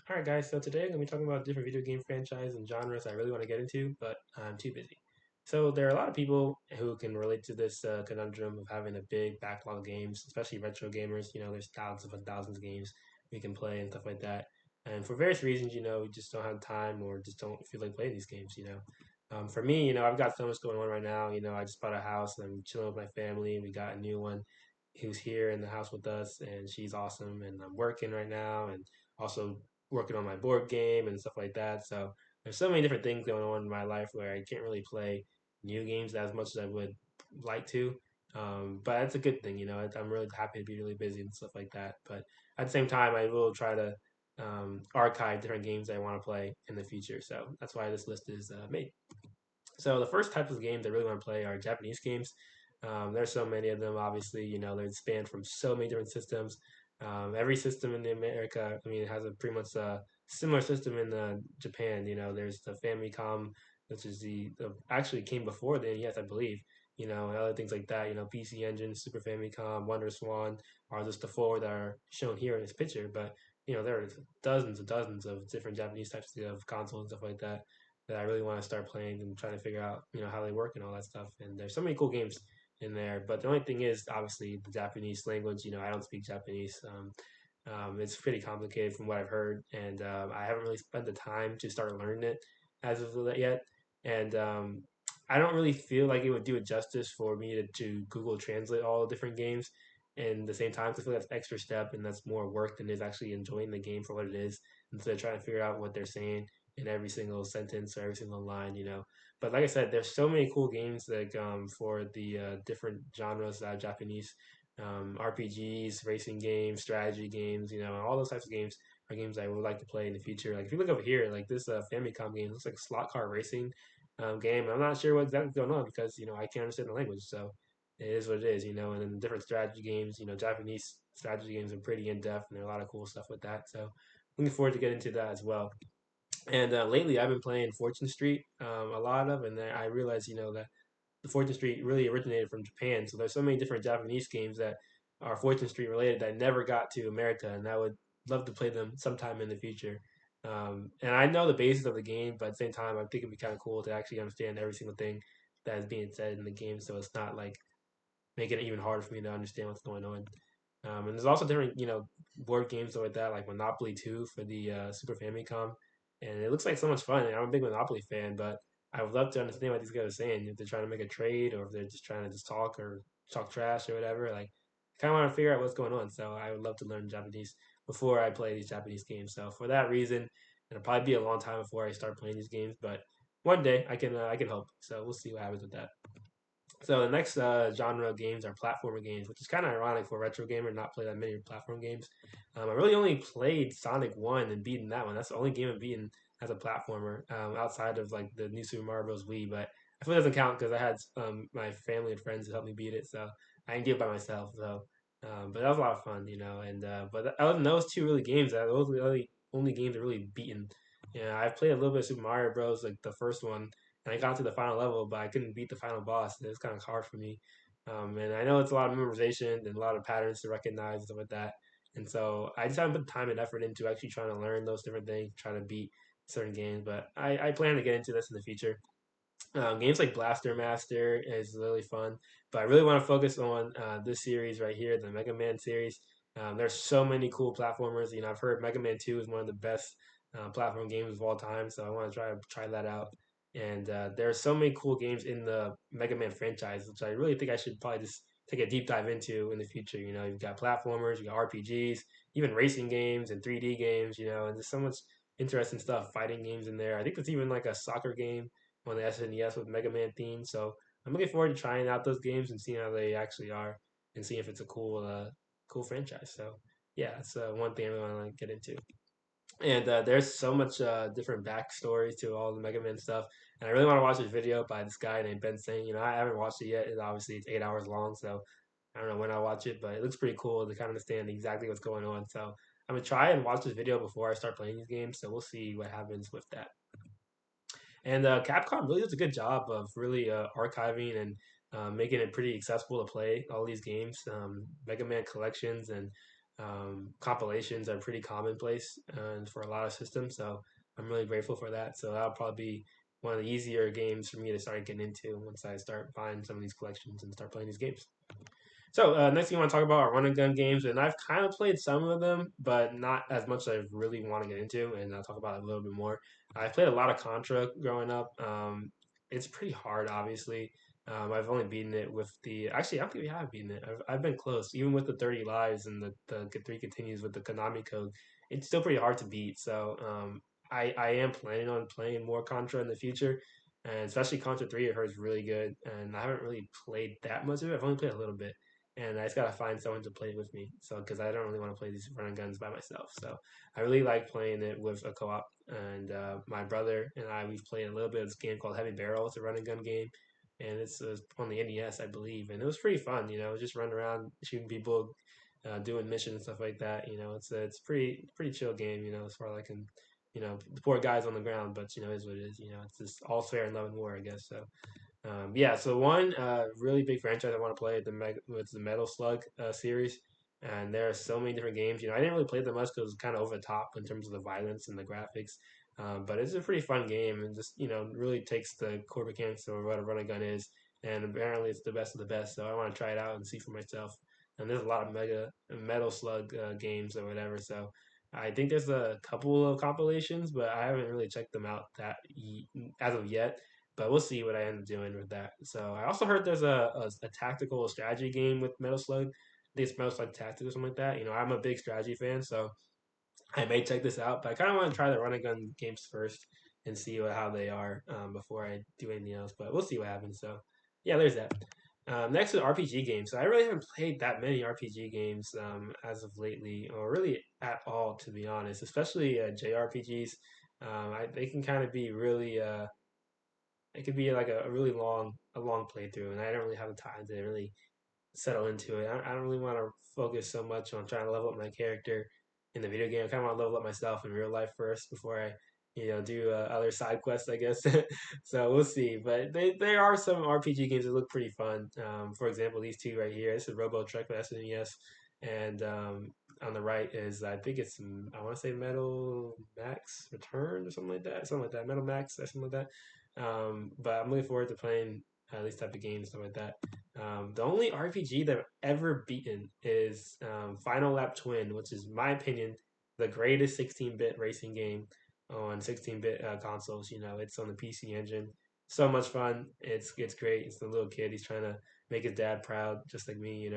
Alright guys, so today I'm going to be talking about different video game franchises and genres I really want to get into, but I'm too busy. So there are a lot of people who can relate to this conundrum of having a big backlog of games, especially retro gamers. There's thousands and thousands of games we can play and stuff like that. And for various reasons, we just don't have time or just don't feel like playing these games. For me, I've got so much going on right now. I just bought a house and I'm chilling with my family. We got a new one who's here in the house with us, and she's awesome. And I'm working right now and also working on my board game and stuff like that. So there's so many different things going on in my life where I can't really play new games as much as I would like to. But that's a good thing. I'm really happy to be really busy and stuff like that. But at the same time, I will try to archive different games I want to play in the future. So that's why this list is made. So the first type of games I really want to play are Japanese games. There's so many of them. Obviously, they span from so many different systems. Every system in the America, I mean, it has a pretty much similar system in Japan. There's the Famicom, which is the actually came before the NES, I believe. And other things like that. PC Engine, Super Famicom, Wonder Swan are just the four that are shown here in this picture. But there are dozens and dozens of different Japanese types of consoles and stuff like that I really want to start playing and trying to figure out, how they work and all that stuff. And there's so many cool games in there. But the only thing is, obviously, the Japanese language. I don't speak Japanese. It's pretty complicated from what I've heard, and I haven't really spent the time to start learning it as of yet. And I don't really feel like it would do it justice for me to Google Translate all the different games. And the same time, 'cause I feel that's extra step and that's more work than is actually enjoying the game for what it is instead of trying to figure out what they're saying in every single sentence or every single line. But like I said, there's so many cool games like for the different genres that are Japanese RPGs, racing games, strategy games. All those types of games are games I would like to play in the future. Like if you look over here, like this Famicom game looks like a slot car racing game. I'm not sure what's exactly going on because I can't understand the language, so it is what it is. And then different strategy games. Japanese strategy games are pretty in depth, and there are a lot of cool stuff with that. So looking forward to get into that as well. And lately, I've been playing Fortune Street a lot of, and then I realized, that the Fortune Street really originated from Japan. So there's so many different Japanese games that are Fortune Street related that never got to America, and I would love to play them sometime in the future. And I know the basis of the game, but at the same time, I think it'd be kind of cool to actually understand every single thing that is being said in the game, so it's not like making it even harder for me to understand what's going on. And there's also different, board games like that, like Monopoly 2 for the Super Famicom. And it looks like so much fun. And I'm a big Monopoly fan, but I would love to understand what these guys are saying. If they're trying to make a trade or if they're just trying to just talk or talk trash or whatever. Like, I kind of want to figure out what's going on. So I would love to learn Japanese before I play these Japanese games. So for that reason, it'll probably be a long time before I start playing these games. But one day I can hope. So we'll see what happens with that. So the next genre of games are platformer games, which is kind of ironic for a retro gamer to not play that many platform games. I really only played Sonic 1 and beaten that one. That's the only game I've beaten as a platformer outside of like the new Super Mario Bros. Wii. But I feel it doesn't count because I had my family and friends to help me beat it, so I didn't do it by myself. So, but that was a lot of fun. And but other than those two really games, those were the only games I've really beaten. I've played a little bit of Super Mario Bros. Like the first one and I got to the final level, but I couldn't beat the final boss. It was kind of hard for me. And I know it's a lot of memorization and a lot of patterns to recognize and stuff like that. And so I just haven't put time and effort into actually trying to learn those different things, trying to beat certain games. But I plan to get into this in the future. Games like Blaster Master is really fun, but I really want to focus on this series right here, the Mega Man series. There's so many cool platformers. I've heard Mega Man 2 is one of the best platform games of all time, so I want to try that out. And there are so many cool games in the Mega Man franchise, which I really think I should probably just take a deep dive into in the future. You've got platformers, you got RPGs, even racing games and 3D games. And there's so much interesting stuff, fighting games in there. I think there's even like a soccer game on the SNES with Mega Man theme. So I'm looking forward to trying out those games and seeing how they actually are, and seeing if it's a cool franchise. So yeah, that's one thing I really want to get into. And there's so much different backstory to all the Mega Man stuff. And I really want to watch this video by this guy named Ben Singh. I haven't watched it yet. Obviously, it's 8 hours long, so I don't know when I'll watch it, but it looks pretty cool to kind of understand exactly what's going on. So I'm gonna try and watch this video before I start playing these games. So we'll see what happens with that. And Capcom really does a good job of really archiving and making it pretty accessible to play all these games, Mega Man collections, and Compilations are pretty commonplace for a lot of systems. So I'm really grateful for that. So that'll probably be one of the easier games for me to start getting into once I start buying some of these collections and start playing these games. So next thing I want to talk about are run and gun games, and I've kind of played some of them, but not as much as I really want to get into, and I'll talk about it a little bit more. I played a lot of Contra growing up. It's pretty hard, obviously. I've only beaten it with the. Actually, I don't think we have beaten it. I've been close, even with the 30 lives and the three continues with the Konami code. It's still pretty hard to beat. So I am planning on playing more Contra in the future, and especially Contra 3. I heard is really good, and I haven't really played that much of it. I've only played a little bit, and I just gotta find someone to play it with me. So because I don't really want to play these run and guns by myself, so I really like playing it with a co-op. And my brother and we've played a little bit of this game called Heavy Barrel. It's a run and gun game, and it's on the NES, I believe, and it was pretty fun. Just running around shooting people, doing missions and stuff like that. It's pretty chill game. As far as I can. The poor guys on the ground, but is what it is. It's just all fair in love and war, I guess. So yeah, so one really big franchise I want to play was the Metal Slug series, and there are so many different games. I didn't really play them much because it was kind of over the top in terms of the violence and the graphics, but it's a pretty fun game and just really takes the core mechanics of what a run and gun is, and apparently it's the best of the best. So I want to try it out and see for myself. And there's a lot of mega Metal Slug games or whatever, so. I think there's a couple of compilations, but I haven't really checked them out as of yet, but we'll see what I end up doing with that. So I also heard there's a tactical strategy game with Metal Slug. I think it's Metal Slug Tactics or something like that. I'm a big strategy fan, so I may check this out. But I kind of want to try the run and gun games first and see how they are before I do anything else. But we'll see what happens. So yeah, there's that. Next is RPG games. So I really haven't played that many RPG games as of lately, or really at all, to be honest. Especially JRPGs. They can kind of be really it could be like a really long playthrough, and I don't really have the time to really settle into it. I don't really want to focus so much on trying to level up my character in the video game. I kind of want to level up myself in real life first before I, do other side quests, I guess. So we'll see. But there are some RPG games that look pretty fun. For example, these two right here. This is Robo Trek for SNES, and on the right is I think it's I want to say Metal Max Return or something like that. Metal Max or something like that. But I'm looking forward to playing these type of games, stuff like that. The only RPG that I've ever beaten is Final Lap Twin, which is, in my opinion, the greatest 16-bit racing game on 16-bit consoles. It's on the PC Engine. So much fun. It's great. It's the little kid. He's trying to make his dad proud, just like me.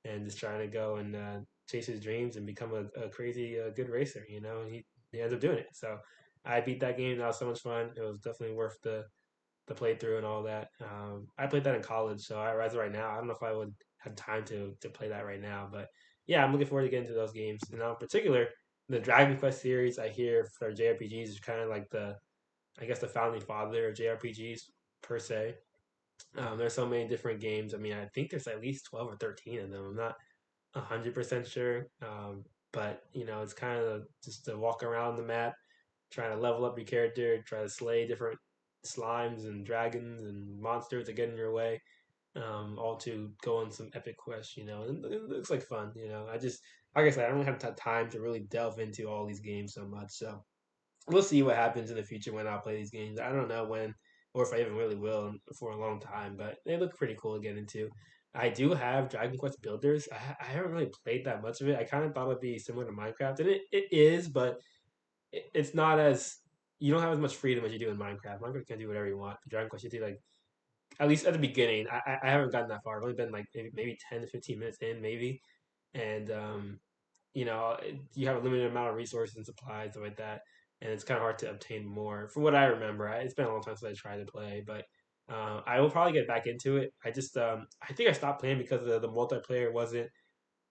And just trying to go and chase his dreams and become a crazy good racer. And he ends up doing it. So I beat that game. That was so much fun. It was definitely worth the playthrough and all that. I played that in college, so as of right now, I don't know if I would have time to play that right now. But yeah, I'm looking forward to getting to those games. And now, in particular, the Dragon Quest series I hear for JRPGs is kind of like I guess, the founding father of JRPGs per se. There's so many different games. I mean, I think there's at least 12 or 13 of them. I'm not 100% sure, but it's kind of just to walk around the map trying to level up your character, try to slay different slimes and dragons and monsters that get in your way, all to go on some epic quests, and it looks like fun, like I said, I don't have time to really delve into all these games so much, so we'll see what happens in the future when I'll play these games. I don't know when or if I even really will for a long time, but they look pretty cool to get into. I do have Dragon Quest Builders. I haven't really played that much of it. I kind of thought it'd be similar to Minecraft, and it is, but it's not as you don't have as much freedom as you do in Minecraft. Minecraft can do whatever you want. Dragon Quest, you do like at least at the beginning. I haven't gotten that far. I've only been like maybe 10 to 15 minutes in, maybe, and you have a limited amount of resources and supplies stuff like that, and it's kind of hard to obtain more. From what I remember, it's been a long time since I tried to play, but. I will probably get back into it. I think I stopped playing because the multiplayer wasn't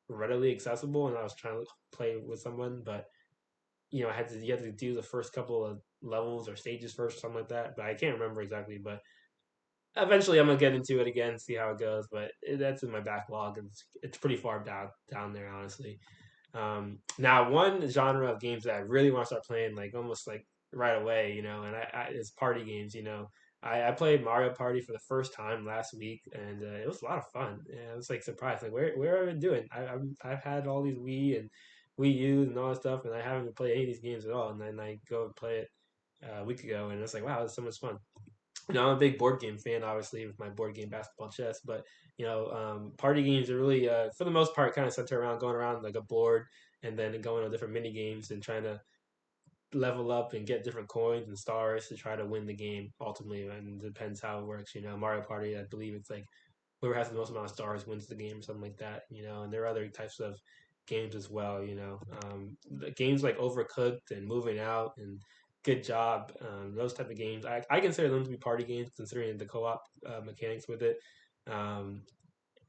readily accessible, and I was trying to play with someone, but I had to you had to do the first couple of levels or stages first, or something like that. But I can't remember exactly. But eventually, I'm gonna get into it again, see how it goes. But that's in my backlog. It's pretty far down there, honestly. Now, one genre of games that I really want to start playing, like almost like right away, and is party games. I played Mario Party for the first time last week, and it was a lot of fun. Yeah, I was like surprised, like where have I been doing? I've had all these Wii and Wii U and all that stuff, and I haven't played any of these games at all. And then I go and play it a week ago, and it's like wow, it's so much fun. I'm a big board game fan, obviously, with my board game basketball chess. But party games are really, for the most part, kind of center around going around like a board and then going on different mini games and trying to level up and get different coins and stars to try to win the game ultimately. And it depends how it works. Mario Party, I believe it's like whoever has the most amount of stars wins the game or something like that. And there are other types of games as well. The games like Overcooked and Moving Out and Good Job, those type of games. I consider them to be party games considering the co-op mechanics with it. Um,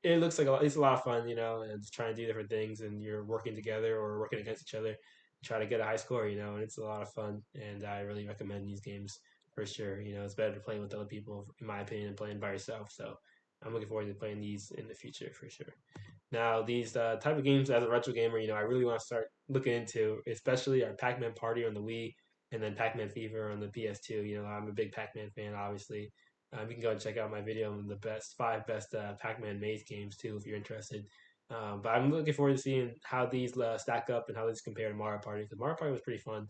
it looks like it's a lot of fun, and just trying to do different things, and you're working together or working against each other, try to get a high score, and it's a lot of fun. And I really recommend these games for sure. It's better to play with other people, in my opinion, than playing by yourself. So I'm looking forward to playing these in the future for sure. Now, these type of games as a retro gamer, I really want to start looking into, especially our Pac-Man Party on the Wii and then Pac-Man Fever on the PS2. I'm a big Pac-Man fan, obviously. You can go and check out my video on the five best Pac-Man maze games too, if you're interested. But I'm looking forward to seeing how these stack up and how these compare to Mario Party. Because Mario Party was pretty fun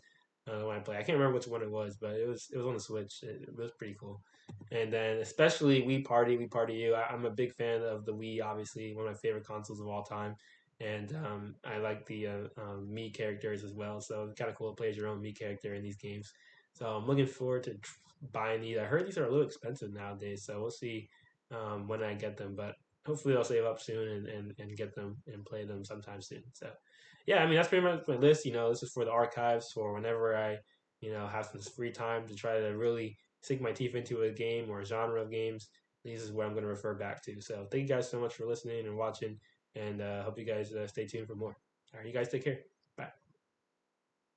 when I played. I can't remember which one it was, but it was on the Switch. It was pretty cool. And then especially We Party You. I'm a big fan of the Wii, obviously one of my favorite consoles of all time. And I like the Me characters as well. So it's kind of cool to play as your own Me character in these games. So I'm looking forward to buying these. I heard these are a little expensive nowadays, so we'll see when I get them. But hopefully I'll save up soon and get them and play them sometime soon. So yeah, I mean that's pretty much my list. This is for the archives for whenever I have some free time to try to really sink my teeth into a game or a genre of games. This is what I'm going to refer back to. So thank you guys so much for listening and watching, and hope you guys stay tuned for more. All right, you guys take care.